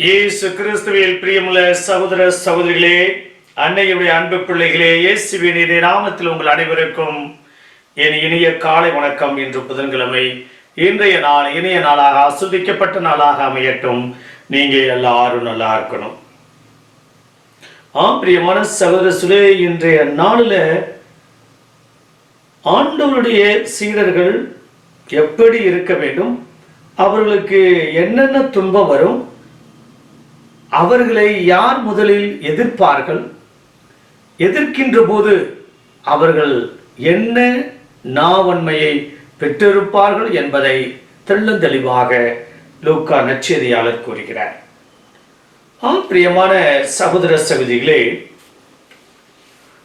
இயேசு கிறிஸ்துவில் பிரியமுள்ள சகோதர சகோதரிகளே, அன்னையுடைய அன்பு பிள்ளைகளே, இயேசுவின் நாமத்தில் உங்கள் அனைவருக்கும் என் இனிய காலை வணக்கம். இன்று புதன்கிழமை, இன்றைய நாள் இனிய நாளாக ஆஸ்வதிக்கப்பட்ட நாளாக அமையட்டும். நீங்க எல்லாரும் நல்லா இருக்கணும். பிரியமான சகோதரர்களே, இன்றைய நாளில் ஆண்டவருடைய சீடர்கள் எப்படி இருக்க வேண்டும், அவர்களுக்கு என்னென்ன துன்பம் வரும், அவர்களை யார் முதலில் எதிர்ப்பார்கள், எதிர்க்கின்ற போது அவர்கள் என்ன நாவன்மையை பெற்றிருப்பார்கள் என்பதை தெள்ளந்தெளிவாக லூக்கா நற்செய்தியாளர் கூறுகிறார். பிரியமான சகோதர சகோதரிகளே,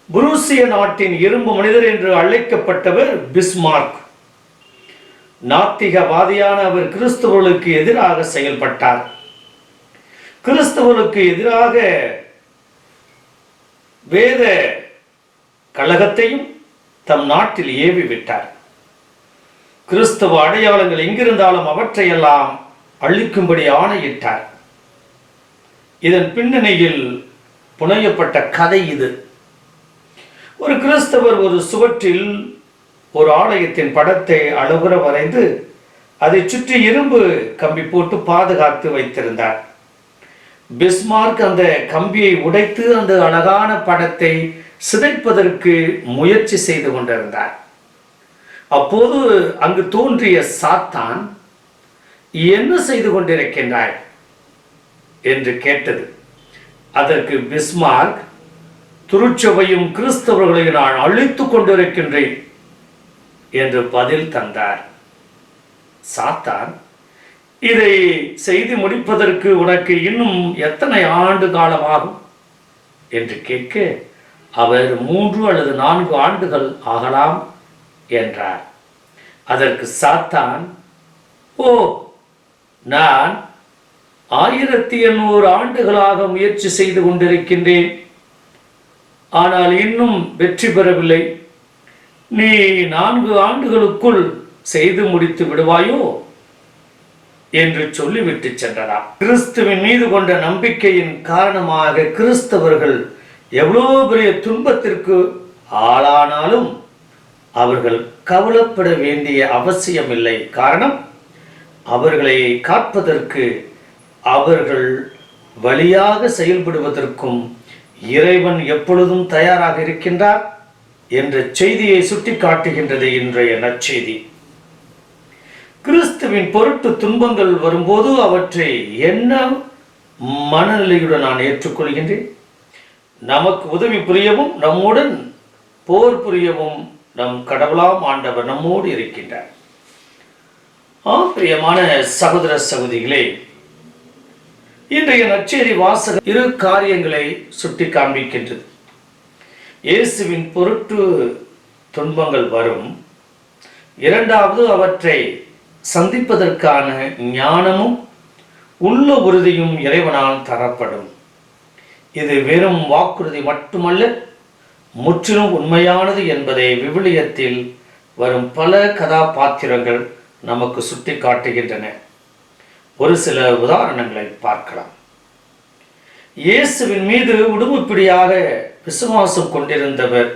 புரூசிய நாட்டின் இரும்பு மனிதர் என்று அழைக்கப்பட்டவர் பிஸ்மார்க். நாத்திகவாதியான அவர் கிறிஸ்தவர்களுக்கு எதிராக செயல்பட்டார். கிறிஸ்தவர்களுக்கு எதிராக வேத கழகத்தையும் தம் நாட்டில் ஏவி விட்டார். கிறிஸ்தவ அடையாளங்கள் எங்கிருந்தாலும் அவற்றையெல்லாம் அழிக்கும்படி ஆணையிட்டார். இதன் பின்னணியில் புனையப்பட்ட கதை இது. ஒரு கிறிஸ்தவர் ஒரு சுவற்றில் ஒரு ஆலயத்தின் படத்தை அழகுற வரைந்து அதை சுற்றி இரும்பு கம்பி போட்டு பாதுகாத்து வைத்திருந்தார். பிஸ்மார்க் அந்த கம்பியை உடைத்து அந்த அழகான படத்தை சிதைப்பதற்கு முயற்சி செய்து கொண்டிருந்தார். அப்போது அங்கு தோன்றிய சாத்தான், என்ன செய்து கொண்டிருக்கின்றாய் என்று கேட்டது. அதற்கு பிஸ்மார்க், திருச்சபையும் கிறிஸ்தவர்களையும் நான் அழித்துக் கொண்டிருக்கின்றேன் என்று பதில் தந்தார். சாத்தான், இதை செய்து முடிப்பதற்கு உனக்கு இன்னும் எத்தனை ஆண்டு காலமாகும் என்று கேட்க, அவர் 3 அல்லது 4 ஆண்டுகள் ஆகலாம் என்றார். அதற்கு சாத்தான், நான் 1800 ஆண்டுகளாக முயற்சி செய்து கொண்டிருக்கின்றேன், ஆனால் இன்னும் வெற்றி பெறவில்லை. நீ 4 ஆண்டுகளுக்குள் செய்து முடித்து விடுவாயோ என்று சொல்லிவிட்டு சென்றனர். கிறிஸ்துவின் மீது கொண்ட நம்பிக்கையின் காரணமாக கிறிஸ்தவர்கள் எவ்வளவு பெரிய துன்பத்திற்கு ஆளானாலும் அவர்கள் கவலைப்பட வேண்டிய அவசியமில்லை. காரணம், அவர்களை காப்பதற்கு, அவர்கள் வழியாக செயல்படுவதற்கும் இறைவன் எப்பொழுதும் தயாராக இருக்கின்றார் என்ற செய்தியை சுட்டி காட்டுகின்றது இன்றைய நற்செய்தி. கிறிஸ்துவின் பொருட்டு துன்பங்கள் வரும்போது அவற்றை என்ன மனநிலையுடன் நான் ஏற்றுக்கொள்கின்றேன்? நமக்கு உதவி புரியவும் நம்முடன் போர் புரியவும் நம் கடவுளாம் ஆண்டவர் நம்மோடு இருக்கின்றார். பிரியமான சகோதர சகோதரிகளே, இன்றைய நற்செய்தி வாசகம் 2 காரியங்களை சுட்டி காண்பிக்கின்றது. இயேசுவின் பொருட்டு துன்பங்கள் வரும். இரண்டாவது, அவற்றை சந்திப்பதற்கான ஞானமும் உள்ள உறுதியும் இறைவனால் தரப்படும். இது வெறும் வாக்குறுதி மட்டுமல்ல, முற்றிலும் உண்மையானது என்பதை விவிலியத்தில் வரும் பல கதாபாத்திரங்கள் நமக்கு சுட்டி காட்டுகின்றன. ஒரு சில உதாரணங்களை பார்க்கலாம். இயேசுவின் மீது உடும்புப்பிடியாக விசுவாசம் கொண்டிருந்தவர்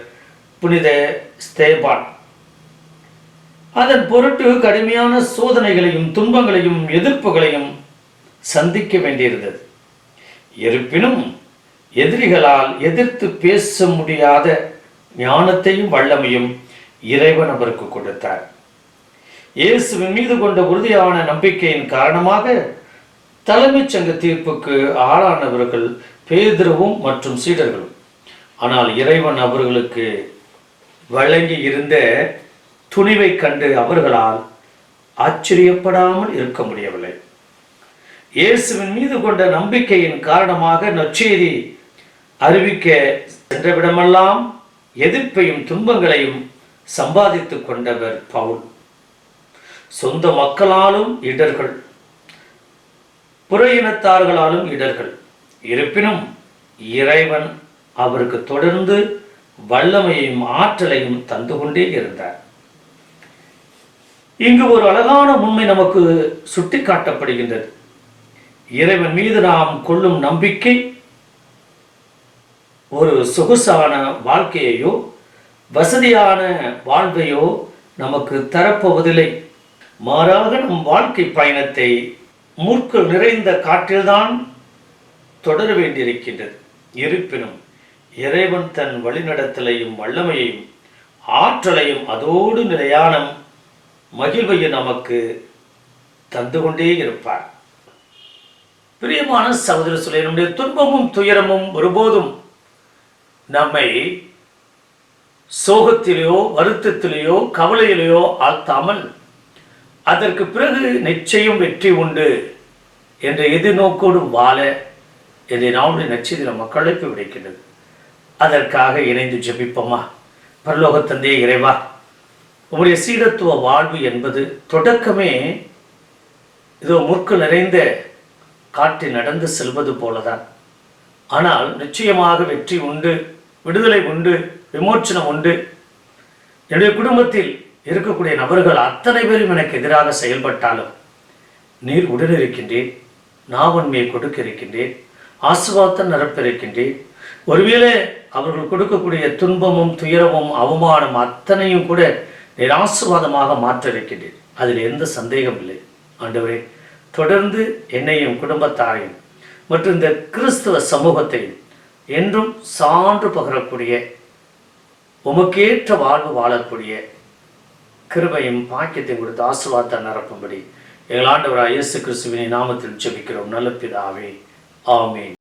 புனித ஸ்தேபான். அதன் பொருட்டு கடுமையான சோதனைகளையும் துன்பங்களையும் எதிர்ப்புகளையும் சந்திக்க வேண்டியிருந்தது. இருப்பினும் எதிரிகளால் எதிர்த்து பேச முடியாத ஞானத்தையும் வல்லமையும் இறைவன் அவருக்கு கொடுத்தார். இயேசுவின் மீது கொண்ட உறுதியான நம்பிக்கையின் காரணமாக தலைமைச் சங்க தீர்ப்புக்கு ஆளானவர்கள் பேதுருவும் மற்றும் சீடர்களும். ஆனால் இறைவன் அவர்களுக்கு வழங்கி இருந்த துணிவை கண்டு அவர்களால் ஆச்சரியப்படாமல் இருக்க முடியவில்லை. இயேசுவின் மீது கொண்ட நம்பிக்கையின் காரணமாக நற்செய்தி அறிவிக்க சென்றவிடமெல்லாம் எதிர்ப்பையும் துன்பங்களையும் சம்பாதித்துக் கொண்டவர் பவுல். சொந்த மக்களாலும் இடர்கள், புற இனத்தார்களாலும் இடர்கள். இருப்பினும் இறைவன் அவருக்கு தொடர்ந்து வல்லமையையும் ஆற்றலையும் தந்து கொண்டே இருந்தார். இங்கு ஒரு அழகான உண்மை நமக்கு சுட்டி காட்டப்படுகின்றது. இறைவன் மீது நாம் கொள்ளும் நம்பிக்கை ஒரு சொகுசான வாழ்க்கையையோ வசதியான வாழ்வையோ நமக்கு தரப்போவதில்லை. மாறாக நம் வாழ்க்கை பயணத்தை முற்கள் நிறைந்த காற்றில்தான் தொடர வேண்டியிருக்கின்றது. இருப்பினும் இறைவன் தன் வழிநடத்தலையும் வல்லமையையும் ஆற்றலையும் அதோடு நிலையான மகிழ்வையும் நமக்கு தந்து கொண்டே இருப்பார். பிரியமான சகோதர சொல்ல, நம்முடைய துன்பமும் துயரமும் ஒருபோதும் நம்மை சோகத்திலேயோ வருத்தத்திலேயோ கவலையிலேயோ ஆழ்த்தாமல் அதற்கு பிறகு நிச்சயம் வெற்றி உண்டு என்ற எதிர்நோக்கோடு வாழ என்னை நாளுடைய நட்சத்திர நமக்கு அழைப்பு விடுக்கின்றது. அதற்காக இணைந்து ஜெபிப்போமா? பரலோக தந்தையே இறைவா, உங்களுடைய சீடத்துவ வாழ்வு என்பது தொடக்கமே இதோ முற்கு நிறைந்த காற்றில் நடந்து செல்வது போலதான். ஆனால் நிச்சயமாக வெற்றி உண்டு, விடுதலை உண்டு, விமோச்சனம் உண்டு. என்னுடைய குடும்பத்தில் இருக்கக்கூடிய நபர்கள் அத்தனை பேரும் எனக்கு எதிராக செயல்பட்டாலும் நீர் உடனிருக்கின்றேன், நான் உண்மையை கொடுக்க இருக்கின்றேன், ஆசீர்வாதத்தை நிரப்பிருக்கின்றேன். ஒருவேளை அவர்கள் கொடுக்கக்கூடிய துன்பமும் துயரமும் அவமானம் அத்தனையும் கூட நீர் ஆசீர்வாதமாக மாற்ற இருக்கின்றேன். அதில் எந்த சந்தேகம் இல்லை. ஆண்டவரே, தொடர்ந்து என்னையும் குடும்பத்தாரையும் மற்றும் இந்த கிறிஸ்துவ சமூகத்தையும் என்றும் சான்று பகரக்கூடிய உமக்கேற்ற வாழ்வு வாழக்கூடிய கிருபையும் பாக்கியத்தையும் கொடுத்து ஆசீர்வாதத்தை நிரப்பும்படி எங்கள் ஆண்டவராகிய இயேசு கிறிஸ்துவின் நாமத்தில் ஜெபிக்கிறோம் நல்ல பிதாவே, ஆமென்.